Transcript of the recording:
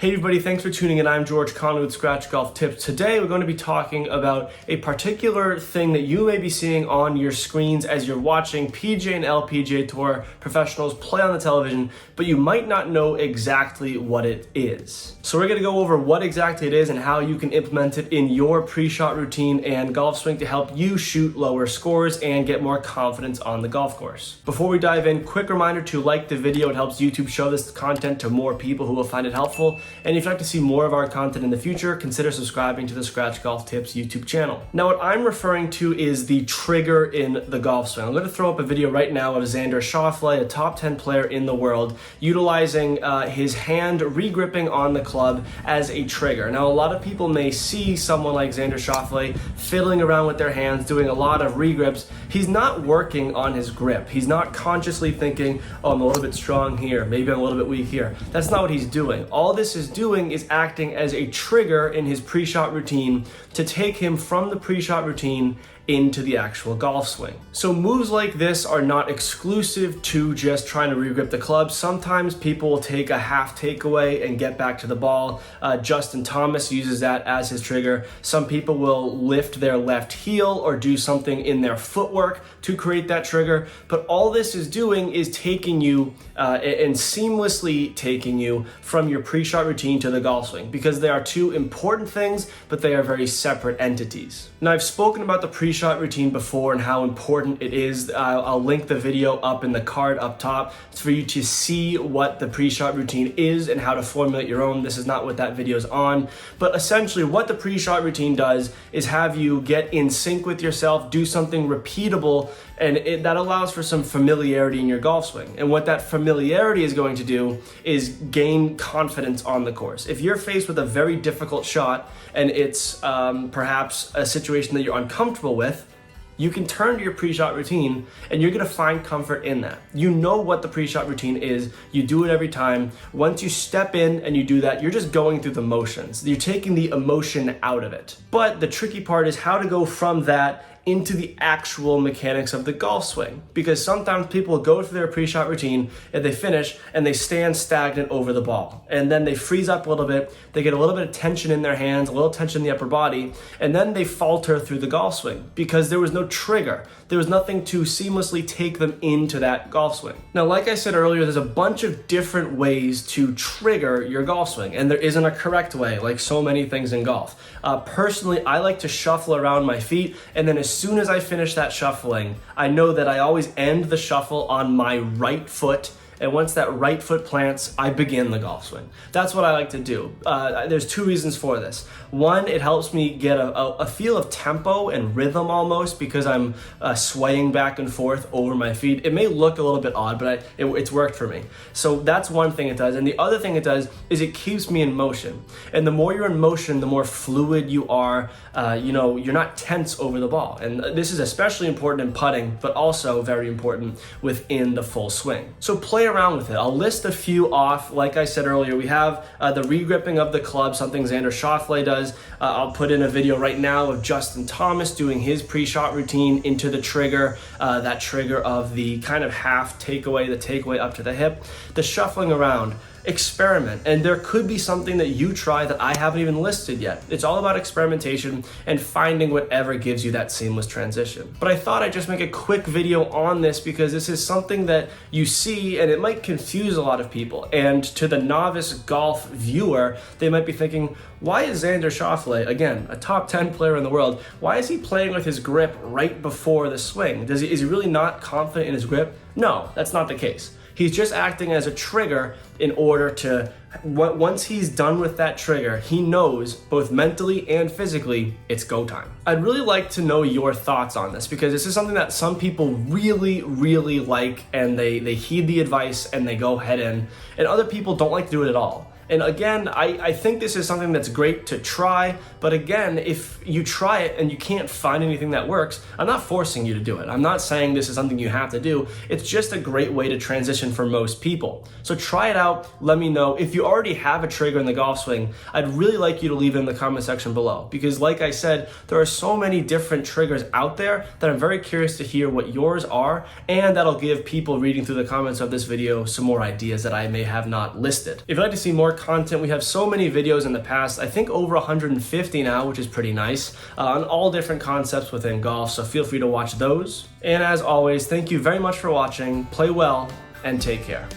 Hey everybody, thanks for tuning in. I'm George Conley with Scratch Golf Tips. Today we're going to be talking about a particular thing that you may be seeing on your screens as you're watching PGA and LPGA Tour professionals play on the television, but you might not know exactly what it is. So we're going to go over what exactly it is and how you can implement it in your pre-shot routine and golf swing to help you shoot lower scores and get more confidence on the golf course. Before we dive in, quick reminder to like the video. It helps YouTube show this content to more people who will find it helpful. And if you'd like to see more of our content in the future, consider subscribing to the Scratch Golf Tips YouTube channel. Now, what I'm referring to is the trigger in the golf swing. I'm going to throw up a video right now of Xander Schauffele, a top 10 player in the world, utilizing his hand regripping on the club as a trigger. Now, a lot of people may see someone like Xander Schauffele fiddling around with their hands, doing a lot of regrips. He's not working on his grip. He's not consciously thinking, oh, I'm a little bit strong here, maybe I'm a little bit weak here. That's not what he's doing. All this is doing is acting as a trigger in his pre-shot routine to take him from the pre-shot routine into the actual golf swing. So moves like this are not exclusive to just trying to regrip the club. Sometimes people will take a half takeaway and get back to the ball. Justin Thomas uses that as his trigger. Some people will lift their left heel or do something in their footwork to create that trigger. But all this is doing is taking you and seamlessly taking you from your pre-shot routine to the golf swing, because they are two important things, but they are very separate entities. Now, I've spoken about the pre-shot routine before and how important it is. I'll link the video up in the card up top for you to see what the pre-shot routine is and how to formulate your own. This is not what that video is on, but essentially what the pre-shot routine does is have you get in sync with yourself, do something repeatable, and that allows for some familiarity in your golf swing. And what that familiarity is going to do is gain confidence on the course. If you're faced with a very difficult shot and it's perhaps a situation that you're uncomfortable with, you can turn to your pre-shot routine and you're gonna find comfort in that. You know what the pre-shot routine is, you do it every time. Once you step in and you do that, you're just going through the motions. You're taking the emotion out of it. But the tricky part is how to go from that into the actual mechanics of the golf swing. Because sometimes people go through their pre-shot routine and they finish and they stand stagnant over the ball. And then they freeze up a little bit, they get a little bit of tension in their hands, a little tension in the upper body, and then they falter through the golf swing because there was no trigger. There was nothing to seamlessly take them into that golf swing. Now, like I said earlier, there's a bunch of different ways to trigger your golf swing, and there isn't a correct way, like so many things in golf. Personally, I like to shuffle around my feet, and then as soon as I finish that shuffling, I know that I always end the shuffle on my right foot. And once that right foot plants, I begin the golf swing. That's what I like to do. There's two reasons for this. One, it helps me get a feel of tempo and rhythm almost because I'm swaying back and forth over my feet. It may look a little bit odd, but it's worked for me. So that's one thing it does. And the other thing it does is it keeps me in motion. And the more you're in motion, the more fluid you are. You're not tense over the ball. And this is especially important in putting, but also very important within the full swing. So play around with it. I'll list a few off. Like I said earlier, we have the regripping of the club, something Xander Schauffele does. I'll put in a video right now of Justin Thomas doing his pre-shot routine into the trigger, that trigger of the kind of half takeaway, the takeaway up to the hip, the shuffling around. Experiment, and there could be something that you try that I haven't even listed yet. It's all about experimentation and finding whatever gives you that seamless transition. But I thought I'd just make a quick video on this because this is something that you see and it might confuse a lot of people. And to the novice golf viewer, they might be thinking, why is Xander Schauffele, again, a top 10 player in the world, why is he playing with his grip right before the swing? Is he really not confident in his grip? No, that's not the case. He's just acting as a trigger in order to, once he's done with that trigger, he knows both mentally and physically it's go time. I'd really like to know your thoughts on this because this is something that some people really, really like and they heed the advice and they go head in, and other people don't like to do it at all. And again, I think this is something that's great to try, but again, if you try it and you can't find anything that works, I'm not forcing you to do it. I'm not saying this is something you have to do. It's just a great way to transition for most people. So try it out, let me know. If you already have a trigger in the golf swing, I'd really like you to leave it in the comment section below, because like I said, there are so many different triggers out there that I'm very curious to hear what yours are, and that'll give people reading through the comments of this video some more ideas that I may have not listed. If you'd like to see more content. We have so many videos in the past, I think over 150 now, which is pretty nice, on all different concepts within golf, so feel free to watch those. And as always, thank you very much for watching, play well, and take care.